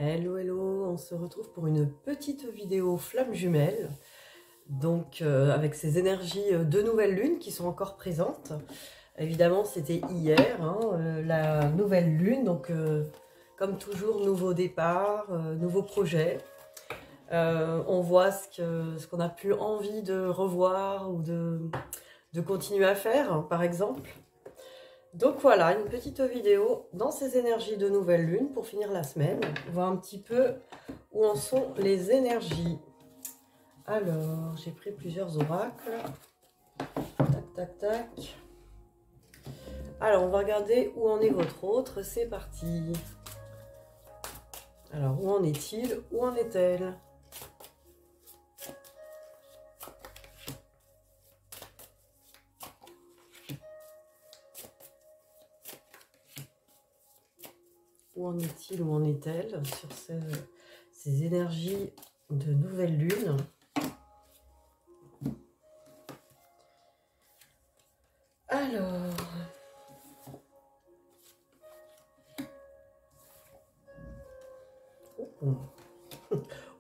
Hello, hello, on se retrouve pour une petite vidéo flamme jumelle, donc avec ces énergies de nouvelle lune qui sont encore présentes. Évidemment, c'était hier, la nouvelle lune, donc comme toujours, nouveau départ, nouveau projet. On voit ce qu'on a plus envie de revoir ou de continuer à faire, par exemple. Donc voilà, une petite vidéo dans ces énergies de nouvelle lune pour finir la semaine. Voir un petit peu où en sont les énergies. Alors, j'ai pris plusieurs oracles. Tac, tac, tac. Alors, on va regarder où en est votre autre. C'est parti. Alors, où en est-il? Où en est-elle? Où en est-il, où en est-elle sur ces énergies de nouvelle lune? Alors...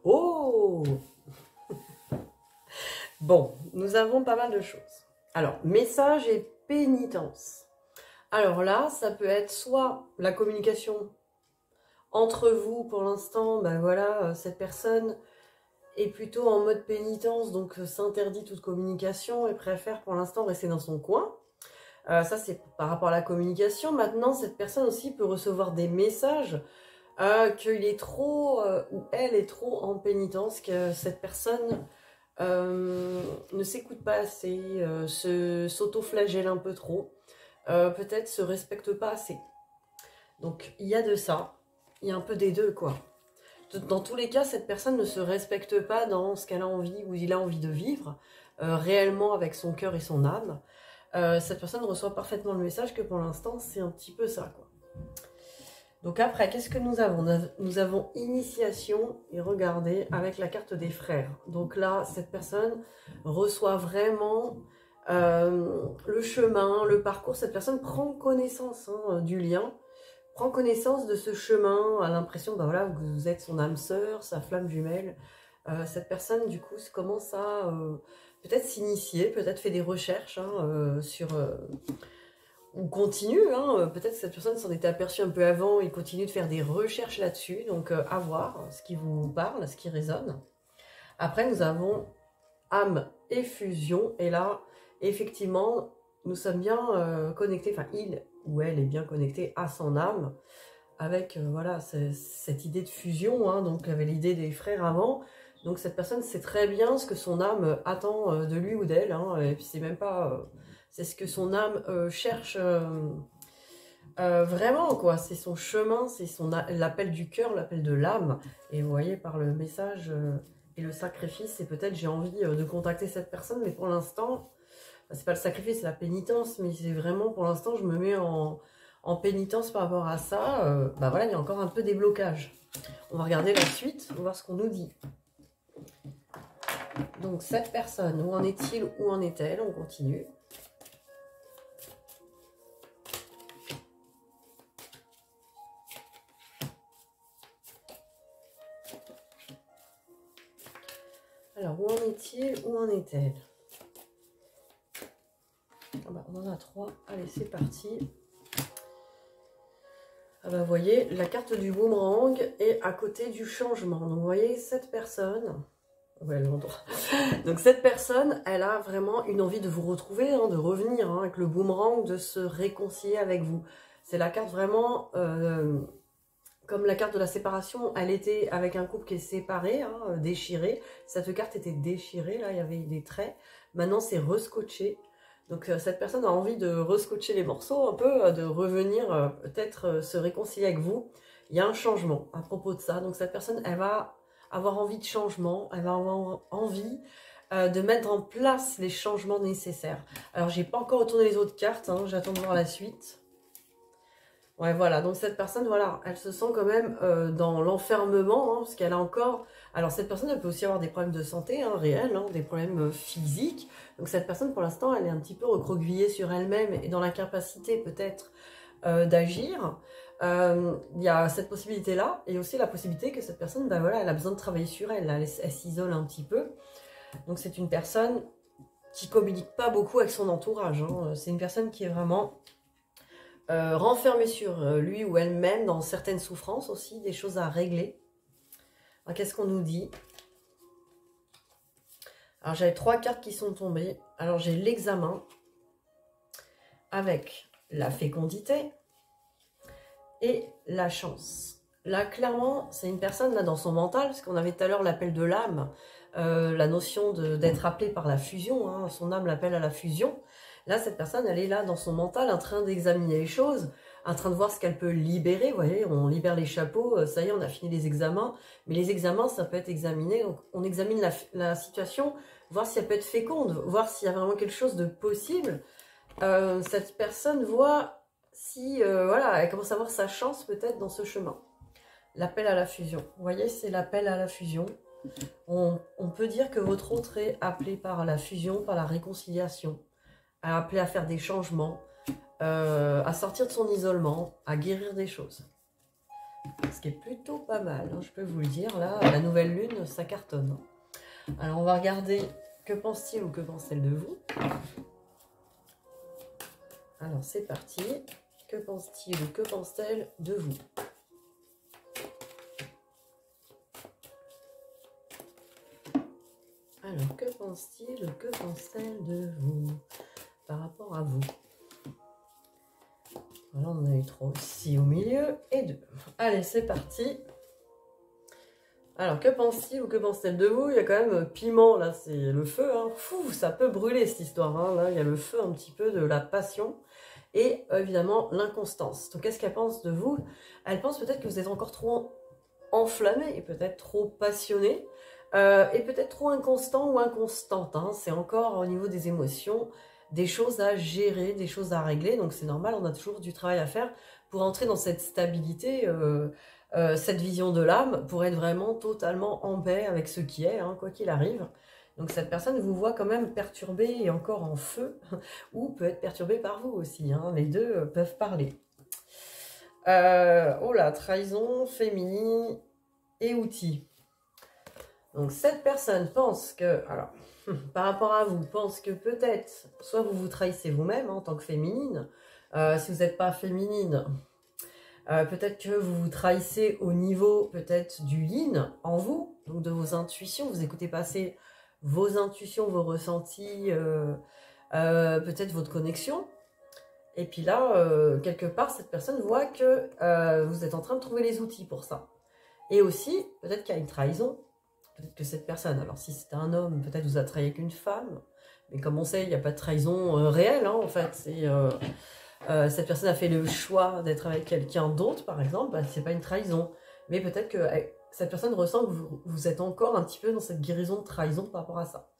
Oh! Bon, nous avons pas mal de choses. Alors, message et pénitence. Alors là, ça peut être soit la communication entre vous, pour l'instant, ben voilà, cette personne est plutôt en mode pénitence, donc s'interdit toute communication et préfère pour l'instant rester dans son coin. Ça, c'est par rapport à la communication. Maintenant, cette personne aussi peut recevoir des messages qu'il est trop, ou elle est trop en pénitence, que cette personne ne s'écoute pas assez, s'auto-flagelle un peu trop, peut-être se respecte pas assez. Donc, il y a de ça. Il y a un peu des deux, quoi. Dans tous les cas, cette personne ne se respecte pas dans ce qu'elle a envie ou il a envie de vivre, réellement avec son cœur et son âme. Cette personne reçoit parfaitement le message que pour l'instant, c'est un petit peu ça, quoi. Donc après, qu'est-ce que nous avons? Nous avons initiation, et regardez, avec la carte des frères. Donc là, cette personne reçoit vraiment le chemin, le parcours. Cette personne prend connaissance du lien, prend connaissance de ce chemin, a l'impression ben voilà, que vous êtes son âme sœur, sa flamme jumelle. Cette personne, du coup, commence à peut-être s'initier, peut-être fait des recherches sur... ou continue, peut-être que cette personne s'en était aperçue un peu avant, il continue de faire des recherches là-dessus, donc à voir ce qui vous parle, ce qui résonne. Après, nous avons âme et fusion, et là, effectivement, nous sommes bien connectés, enfin, il ou elle est bien connecté à son âme, avec voilà cette idée de fusion, donc il y avait l'idée des frères avant, donc cette personne sait très bien ce que son âme attend de lui ou d'elle, et puis c'est même pas... c'est ce que son âme cherche vraiment, quoi. C'est son chemin, c'est l'appel du cœur, l'appel de l'âme. Et vous voyez, par le message et le sacrifice, c'est peut-être j'ai envie de contacter cette personne, mais pour l'instant, c'est pas le sacrifice, c'est la pénitence, mais c'est vraiment, pour l'instant, je me mets en pénitence par rapport à ça. Bah voilà, il y a encore un peu des blocages. On va regarder la suite, on va voir ce qu'on nous dit. Donc, cette personne, où en est-il, où en est-elle? On continue. Alors, où en est-il? Où en est-elle? Ah bah, on en a 3. Allez, c'est parti. Ah bah, vous voyez, la carte du boomerang est à côté du changement. Donc, vous voyez, cette personne... Ouais, l'endroit. Donc, cette personne, elle a vraiment une envie de vous retrouver, de revenir avec le boomerang, de se réconcilier avec vous. C'est la carte vraiment... comme la carte de la séparation, elle était avec un couple qui est séparé, déchiré. Cette carte était déchirée, là, il y avait des traits. Maintenant, c'est rescotché. Donc, cette personne a envie de rescotcher les morceaux un peu, de revenir peut-être se réconcilier avec vous. Il y a un changement à propos de ça. Donc, cette personne, elle va avoir envie de changement. Elle va avoir envie de mettre en place les changements nécessaires. Alors, j'ai pas encore retourné les autres cartes. J'attends de voir la suite. Ouais, voilà, donc cette personne, voilà, elle se sent quand même dans l'enfermement, parce qu'elle a encore... Alors, cette personne, elle peut aussi avoir des problèmes de santé, réels, des problèmes physiques. Donc, cette personne, pour l'instant, elle est un petit peu recroquevillée sur elle-même et dans l'incapacité, peut-être, d'agir. Il y a cette possibilité-là, et aussi la possibilité que cette personne, ben voilà, elle a besoin de travailler sur elle, elle s'isole un petit peu. Donc c'est une personne qui communique pas beaucoup avec son entourage, hein. C'est une personne qui est vraiment renfermée sur lui ou elle-même, dans certaines souffrances aussi, des choses à régler. Qu'est-ce qu'on nous dit? Alors j'avais 3 cartes qui sont tombées. Alors j'ai l'examen avec la fécondité et la chance. Là clairement c'est une personne là dans son mental, parce qu'on avait tout à l'heure l'appel de l'âme, la notion d'être appelé par la fusion, hein, son âme l'appelle à la fusion. Là cette personne elle est là dans son mental en train d'examiner les choses, en train de voir ce qu'elle peut libérer. Vous voyez, on libère les chapeaux, ça y est, on a fini les examens. Mais les examens, ça peut être examiné. Donc, on examine la situation, voir si elle peut être féconde, voir s'il y a vraiment quelque chose de possible. Cette personne voit si, voilà, elle commence à voir sa chance peut-être dans ce chemin. L'appel à la fusion. Vous voyez, c'est l'appel à la fusion. On peut dire que votre autre est appelé par la fusion, par la réconciliation, appelé à faire des changements, à sortir de son isolement, à guérir des choses. Ce qui est plutôt pas mal, hein, je peux vous le dire. Là, la nouvelle lune, ça cartonne. Alors, on va regarder que pense-t-il ou que pense-t-elle de vous. Alors, c'est parti. Que pense-t-il ou que pense-t-elle de vous? Alors, que pense-t-il ou que pense-t-elle de vous par rapport à vous? Voilà, on en a eu 3 aussi au milieu et 2. Allez, c'est parti. Alors, que pense-t-il ou que pense-t-elle de vous? Il y a quand même piment, là, c'est le feu. Hein. Fou, ça peut brûler cette histoire. Hein. Là, il y a le feu un petit peu de la passion et évidemment l'inconstance. Donc, qu'est-ce qu'elle pense de vous? Elle pense peut-être que vous êtes encore trop enflammé et peut-être trop passionné et peut-être trop inconstant ou inconstante. Hein. C'est encore au niveau des émotions, des choses à gérer, des choses à régler. Donc c'est normal, on a toujours du travail à faire pour entrer dans cette stabilité, cette vision de l'âme, pour être vraiment totalement en paix avec ce qui est, hein, quoi qu'il arrive. Donc cette personne vous voit quand même perturbé et encore en feu, ou peut être perturbée par vous aussi. Hein. Les deux peuvent parler. Oh là, trahison, féminine et outils. Donc cette personne pense que, alors, par rapport à vous, pense que peut-être, soit vous vous trahissez vous-même hein, en tant que féminine, si vous n'êtes pas féminine, peut-être que vous vous trahissez au niveau peut-être du yin en vous, donc de vos intuitions, vous écoutez passer vos intuitions, vos ressentis, peut-être votre connexion. Et puis là, quelque part, cette personne voit que vous êtes en train de trouver les outils pour ça. Et aussi, peut-être qu'il y a une trahison. Peut-être que cette personne, alors si c'était un homme, peut-être vous a trahi avec une femme. Mais comme on sait, il n'y a pas de trahison réelle, hein, en fait. Cette personne a fait le choix d'être avec quelqu'un d'autre, par exemple, bah, c'est pas une trahison. Mais peut-être que cette personne ressent que vous êtes encore un petit peu dans cette guérison de trahison par rapport à ça.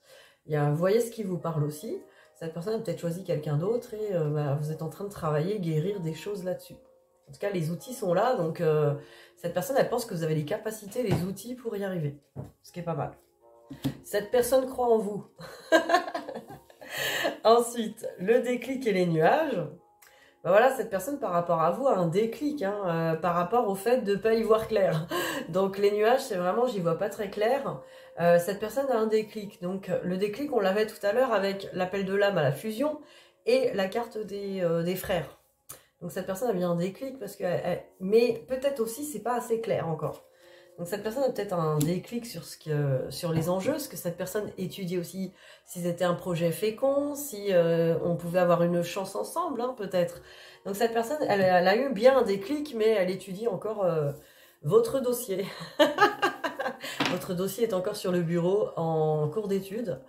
Vous voyez ce qui vous parle aussi. Cette personne a peut-être choisi quelqu'un d'autre et bah, vous êtes en train de travailler, guérir des choses là-dessus. En tout cas, les outils sont là, donc cette personne, elle pense que vous avez les capacités, les outils pour y arriver. Ce qui est pas mal. Cette personne croit en vous. Ensuite, le déclic et les nuages. Ben voilà, cette personne, par rapport à vous, a un déclic, hein, par rapport au fait de ne pas y voir clair. Donc, les nuages, c'est vraiment, j'y vois pas très clair. Cette personne a un déclic. Donc, le déclic, on l'avait tout à l'heure avec l'appel de l'âme à la fusion et la carte des frères. Donc, cette personne a bien un déclic, parce que, mais peut-être aussi, c'est pas assez clair encore. Donc, cette personne a peut-être un déclic sur les enjeux, ce que cette personne étudie aussi, si c'était un projet fécond, si on pouvait avoir une chance ensemble, hein, peut-être. Donc, cette personne, elle a eu bien un déclic, mais elle étudie encore votre dossier. Votre dossier est encore sur le bureau en cours d'études.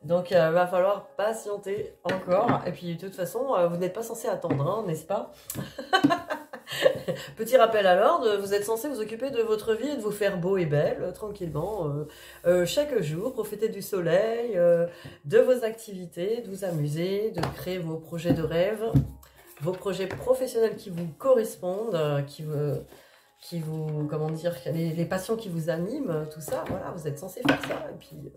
Donc, il va falloir patienter encore. Et puis, de toute façon, vous n'êtes pas censé attendre, hein, n'est-ce pas? Petit rappel à l'ordre, vous êtes censé vous occuper de votre vie et de vous faire beau et belle, tranquillement, chaque jour, profiter du soleil, de vos activités, de vous amuser, de créer vos projets de rêve, vos projets professionnels qui vous correspondent, qui vous, comment dire, les passions qui vous animent, tout ça, voilà, vous êtes censé faire ça. Et puis,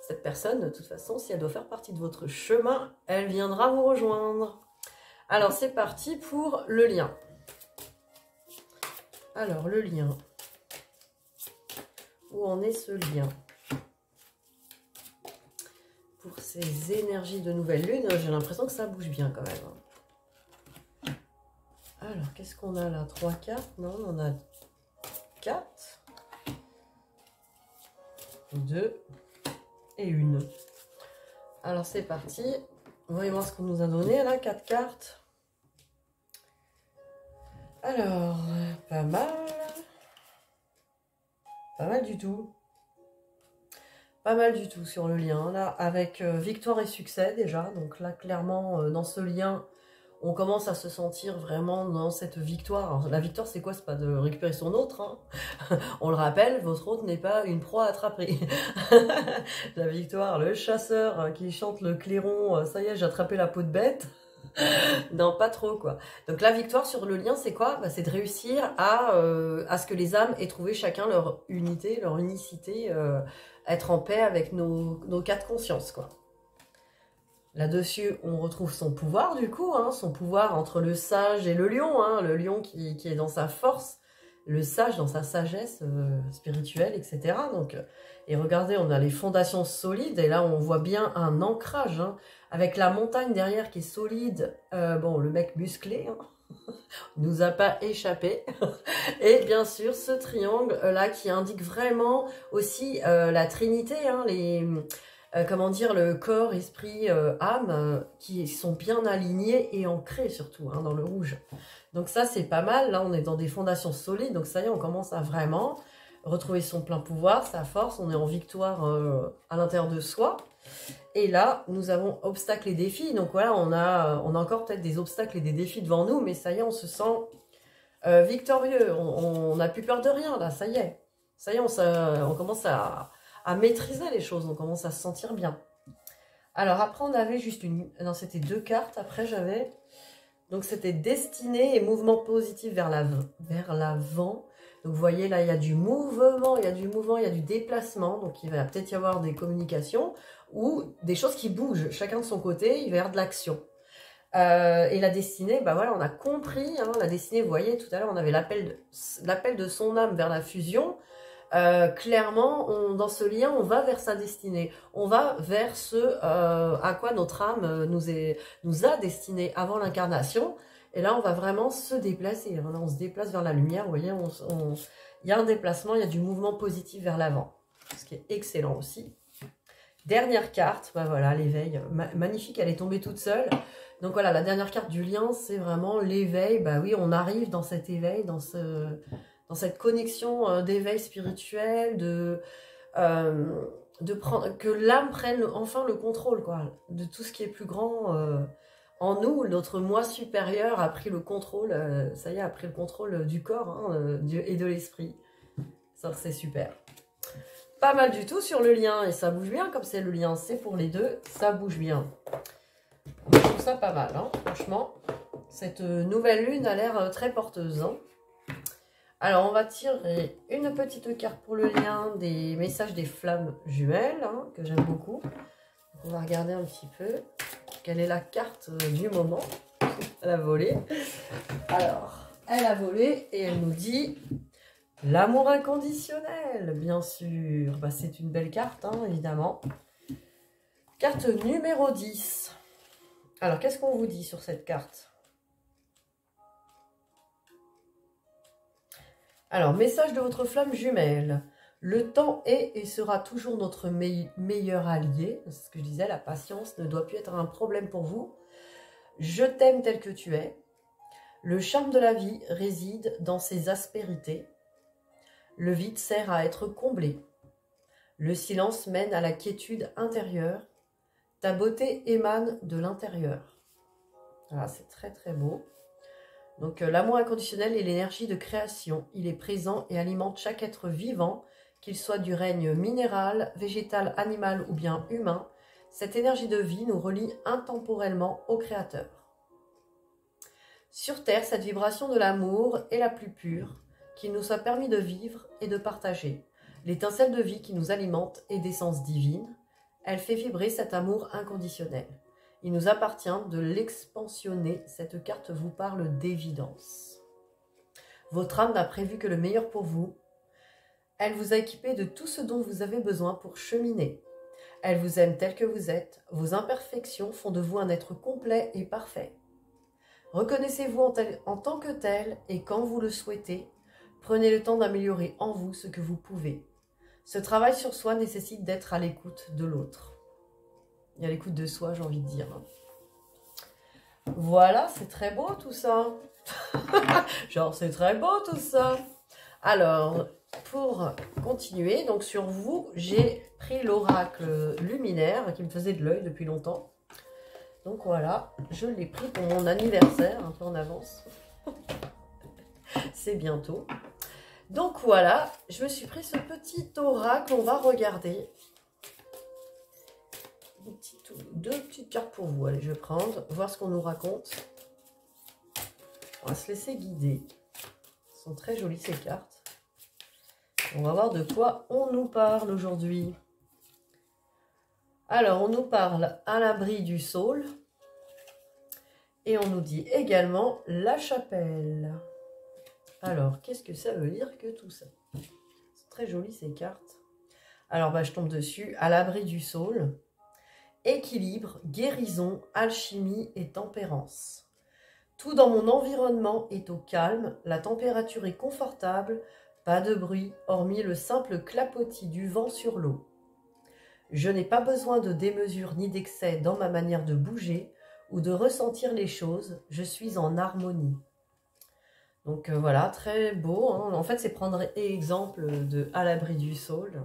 cette personne, de toute façon, si elle doit faire partie de votre chemin, elle viendra vous rejoindre. Alors, c'est parti pour le lien. Alors, le lien. Où en est ce lien? Pour ces énergies de nouvelle lune, j'ai l'impression que ça bouge bien quand même. Alors, qu'est-ce qu'on a là? 3 cartes? Non, on en a 4. 2 et 1. Alors, c'est parti. Voyons voir ce qu'on nous a donné là. 4 cartes. Alors, pas mal. Pas mal du tout. Pas mal du tout sur le lien, là, avec victoire et succès déjà. Donc là, clairement, dans ce lien, on commence à se sentir vraiment dans cette victoire. Alors, la victoire, c'est quoi? C'est pas de récupérer son autre, hein. On le rappelle, votre autre n'est pas une proie attrapée. La victoire, le chasseur qui chante le clairon, ça y est, j'ai attrapé la peau de bête. Non, pas trop, quoi. Donc la victoire sur le lien, c'est quoi? Bah, c'est de réussir à ce que les âmes aient trouvé chacun leur unité, leur unicité, être en paix avec nos cas de conscience, quoi. Là-dessus, on retrouve son pouvoir, du coup, hein, son pouvoir entre le sage et le lion, hein, le lion qui est dans sa force, le sage dans sa sagesse spirituelle, etc. Donc, et regardez, on a les fondations solides, et là, on voit bien un ancrage, hein, avec la montagne derrière qui est solide. Bon, le mec musclé, hein, nous a pas échappé. Et bien sûr, ce triangle-là qui indique vraiment aussi la Trinité, hein, comment dire, le corps, esprit, âme, qui sont bien alignés et ancrés surtout, hein, dans le rouge. Donc ça, c'est pas mal. Là, on est dans des fondations solides. Donc ça y est, on commence à vraiment retrouver son plein pouvoir, sa force. On est en victoire à l'intérieur de soi. Et là, nous avons obstacles et défis. Donc voilà, on a encore peut-être des obstacles et des défis devant nous. Mais ça y est, on se sent victorieux. On n'a plus peur de rien, là. Ça y est. Ça y est, on commence à maîtriser les choses. On commence à se sentir bien. Alors après, on avait juste une... Non, c'était 2 cartes. Après, j'avais... Donc c'était destinée et mouvement positif vers l'avant. Donc vous voyez là, il y a du mouvement, il y a du déplacement. Donc il va peut-être y avoir des communications ou des choses qui bougent. Chacun de son côté, il va y avoir de l'action. Et la destinée, bah voilà, on a compris, hein, la destinée, vous voyez, tout à l'heure, on avait l'appel de son âme vers la fusion. Clairement, dans ce lien, on va vers sa destinée. On va vers ce à quoi notre âme nous a destiné avant l'incarnation. Et là, on va vraiment se déplacer. Hein. Là, on se déplace vers la lumière. Vous voyez, il y a un déplacement, il y a du mouvement positif vers l'avant. Ce qui est excellent aussi. Dernière carte, bah voilà, l'éveil. Magnifique, elle est tombée toute seule. Donc voilà, la dernière carte du lien, c'est vraiment l'éveil. Bah oui, on arrive dans cet éveil, dans cette connexion d'éveil spirituel, que l'âme prenne enfin le contrôle, quoi, de tout ce qui est plus grand en nous. Notre moi supérieur a pris le contrôle, ça y est, a pris le contrôle du corps, hein, et de l'esprit. Ça, c'est super. Pas mal du tout sur le lien, et ça bouge bien, comme c'est le lien, c'est pour les deux, ça bouge bien. Je trouve ça pas mal, hein, franchement. Cette nouvelle lune a l'air très porteuse, hein. Alors, on va tirer une petite carte pour le lien des messages des flammes jumelles, hein, que j'aime beaucoup. On va regarder un petit peu quelle est la carte du moment. Elle a volé. Alors, elle a volé et elle nous dit l'amour inconditionnel, bien sûr. Bah, c'est une belle carte, hein, évidemment. Carte numéro 10. Alors, qu'est-ce qu'on vous dit sur cette carte ? Alors, message de votre flamme jumelle. Le temps est et sera toujours notre meilleur allié. C'est ce que je disais, la patience ne doit plus être un problème pour vous. Je t'aime tel que tu es. Le charme de la vie réside dans ses aspérités. Le vide sert à être comblé. Le silence mène à la quiétude intérieure. Ta beauté émane de l'intérieur. Voilà, c'est très très beau. Donc l'amour inconditionnel est l'énergie de création. Il est présent et alimente chaque être vivant, qu'il soit du règne minéral, végétal, animal ou bien humain. Cette énergie de vie nous relie intemporellement au Créateur. Sur Terre, cette vibration de l'amour est la plus pure, qu'il nous soit permis de vivre et de partager. L'étincelle de vie qui nous alimente est d'essence divine. Elle fait vibrer cet amour inconditionnel. Il nous appartient de l'expansionner. Cette carte vous parle d'évidence. Votre âme n'a prévu que le meilleur pour vous. Elle vous a équipé de tout ce dont vous avez besoin pour cheminer. Elle vous aime tel que vous êtes. Vos imperfections font de vous un être complet et parfait. Reconnaissez-vous en tant que tel et quand vous le souhaitez, prenez le temps d'améliorer en vous ce que vous pouvez. Ce travail sur soi nécessite d'être à l'écoute de l'autre. Et à l'écoute de soi, j'ai envie de dire. Voilà, c'est très beau tout ça. Genre, c'est très beau tout ça. Alors, pour continuer, donc sur vous, j'ai pris l'oracle luminaire qui me faisait de l'œil depuis longtemps. Donc voilà, je l'ai pris pour mon anniversaire, un peu en avance. C'est bientôt. Donc voilà, je me suis pris ce petit oracle, on va regarder. Deux petites cartes pour vous, allez, je vais prendre, voir ce qu'on nous raconte. On va se laisser guider. Elles sont très jolies ces cartes. On va voir de quoi on nous parle aujourd'hui. Alors, on nous parle à l'abri du saule. Et on nous dit également la chapelle. Alors, qu'est-ce que ça veut dire que tout ça? C'est très joli ces cartes. Alors, bah, je tombe dessus. À l'abri du saule. Équilibre, guérison, alchimie et tempérance. Tout dans mon environnement est au calme, la température est confortable, pas de bruit, hormis le simple clapotis du vent sur l'eau. Je n'ai pas besoin de démesure ni d'excès dans ma manière de bouger ou de ressentir les choses, je suis en harmonie. Donc voilà, très beau, hein. En fait, c'est prendre exemple de À l'abri du saule.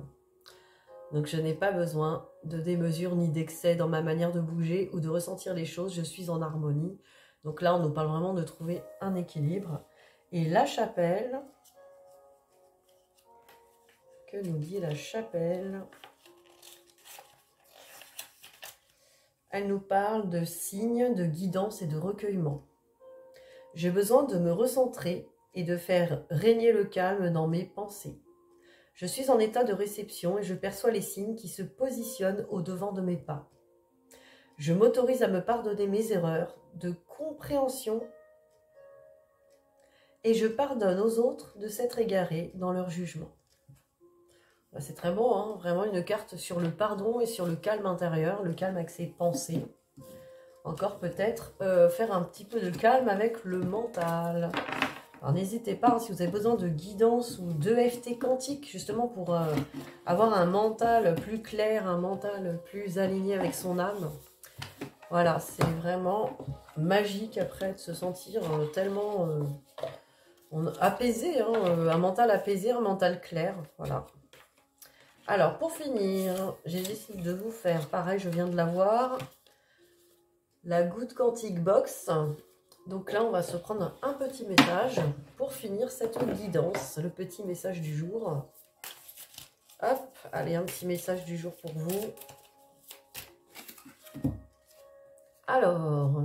Donc je n'ai pas besoin de démesure ni d'excès dans ma manière de bouger ou de ressentir les choses, je suis en harmonie. Donc là, on nous parle vraiment de trouver un équilibre. Et la chapelle, que nous dit la chapelle? Elle nous parle de signes, de guidance et de recueillement. J'ai besoin de me recentrer et de faire régner le calme dans mes pensées. Je suis en état de réception et je perçois les signes qui se positionnent au-devant de mes pas. Je m'autorise à me pardonner mes erreurs de compréhension et je pardonne aux autres de s'être égarés dans leur jugement. C'est très beau, hein, vraiment une carte sur le pardon et sur le calme intérieur, le calme avec ses pensées. Encore peut-être faire un petit peu de calme avec le mental. Alors n'hésitez pas, hein, si vous avez besoin de guidance ou d'EFT quantique, justement pour avoir un mental plus clair, un mental plus aligné avec son âme. Voilà, c'est vraiment magique après de se sentir tellement apaisé, hein, un mental apaisé, un mental clair, voilà. Alors, pour finir, j'ai décidé de vous faire, pareil, je viens de la voir, la Good Quantique Box. Donc là, on va se prendre un petit message pour finir cette guidance, le petit message du jour. Hop, allez, un petit message du jour pour vous. Alors,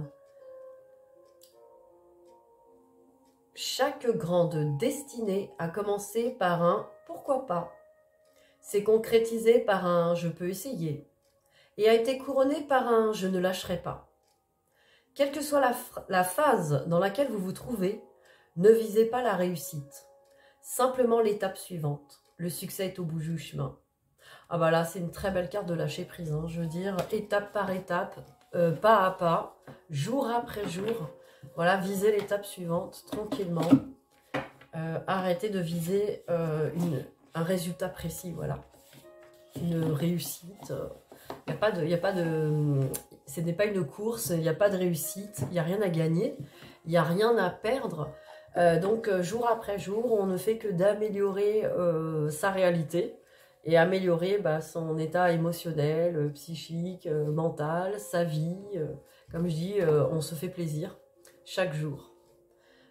chaque grande destinée a commencé par un « pourquoi pas ?» s'est concrétisé par un « je peux essayer » et a été couronné par un « je ne lâcherai pas ». Quelle que soit la phase dans laquelle vous vous trouvez, ne visez pas la réussite. Simplement l'étape suivante. Le succès est au bout du chemin. Ah bah là, c'est une très belle carte de lâcher prise, hein. Je veux dire, étape par étape, pas à pas, jour après jour. Voilà, visez l'étape suivante tranquillement. Arrêtez de viser un résultat précis, voilà. Une réussite. Ce n'est pas une course, il n'y a pas de réussite, il n'y a rien à gagner, il n'y a rien à perdre. Donc, jour après jour, on ne fait que d'améliorer sa réalité et améliorer son état émotionnel, psychique, mental, sa vie. Comme je dis, on se fait plaisir chaque jour.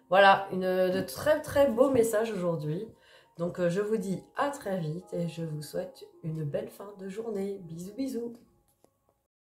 Voilà, de très très beaux messages aujourd'hui. Donc, je vous dis à très vite et je vous souhaite une belle fin de journée. Bisous, bisous.